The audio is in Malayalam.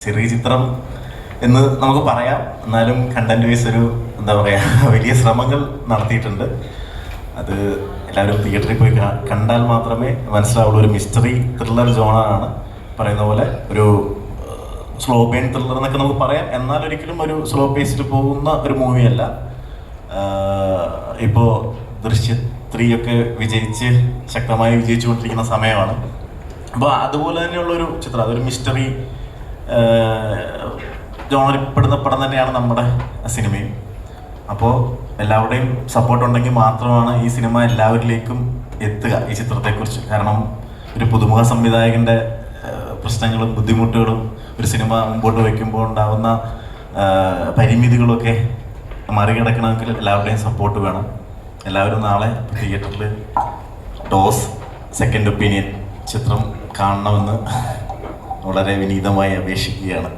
ചെറിയ ചിത്രം എന്ന് നമുക്ക് പറയാം. എന്നാലും കണ്ടന്റ് വൈസ് ഒരു എന്താ പറയുക വലിയ ശ്രമങ്ങൾ നടത്തിയിട്ടുണ്ട്. അത് എല്ലാവരും തിയേറ്ററിൽ പോയി കണ്ടാൽ മാത്രമേ മനസ്സിലാവുള്ളൂ. ഒരു മിസ്റ്ററി ത്രില്ലർ ജോണറാണ്. പറയുന്ന പോലെ ഒരു സ്ലോ ബേൺ ത്രില്ലർ എന്നൊക്കെ നമുക്ക് പറയാം. എന്നാൽ ഒരിക്കലും ഒരു സ്ലോ പേസിൽ പോകുന്ന ഒരു മൂവിയല്ല. ഇപ്പോൾ ദൃശ്യം 3 ഒക്കെ വിജയിച്ച് ശക്തമായി വിജയിച്ചുകൊണ്ടിരിക്കുന്ന സമയമാണ്. അപ്പോൾ അതുപോലെ തന്നെയുള്ളൊരു ചിത്രം, അതൊരു മിസ്റ്ററി ജോണറിൽപ്പെടുന്ന പടം തന്നെയാണ് നമ്മുടെ സിനിമയും. അപ്പോൾ എല്ലാവരുടെയും സപ്പോർട്ട് ഉണ്ടെങ്കിൽ മാത്രമാണ് ഈ സിനിമ എല്ലാവരിലേക്കും എത്തുക, ഈ ചിത്രത്തെക്കുറിച്ച്. കാരണം ഒരു പുതുമുഖ സംവിധായകൻ്റെ പ്രശ്നങ്ങളും ബുദ്ധിമുട്ടുകളും ഒരു സിനിമ മുമ്പോട്ട് വയ്ക്കുമ്പോൾ ഉണ്ടാകുന്ന പരിമിതികളൊക്കെ മറികടക്കണമെങ്കിൽ എല്ലാവരുടെയും സപ്പോർട്ട് വേണം. എല്ലാവരും നാളെ തിയേറ്ററിൽ ഡോസ് സെക്കൻഡ് ഒപ്പീനിയൻ ചിത്രം കാണണമെന്ന് വളരെ വിനീതമായി അപേക്ഷിക്കുകയാണ്.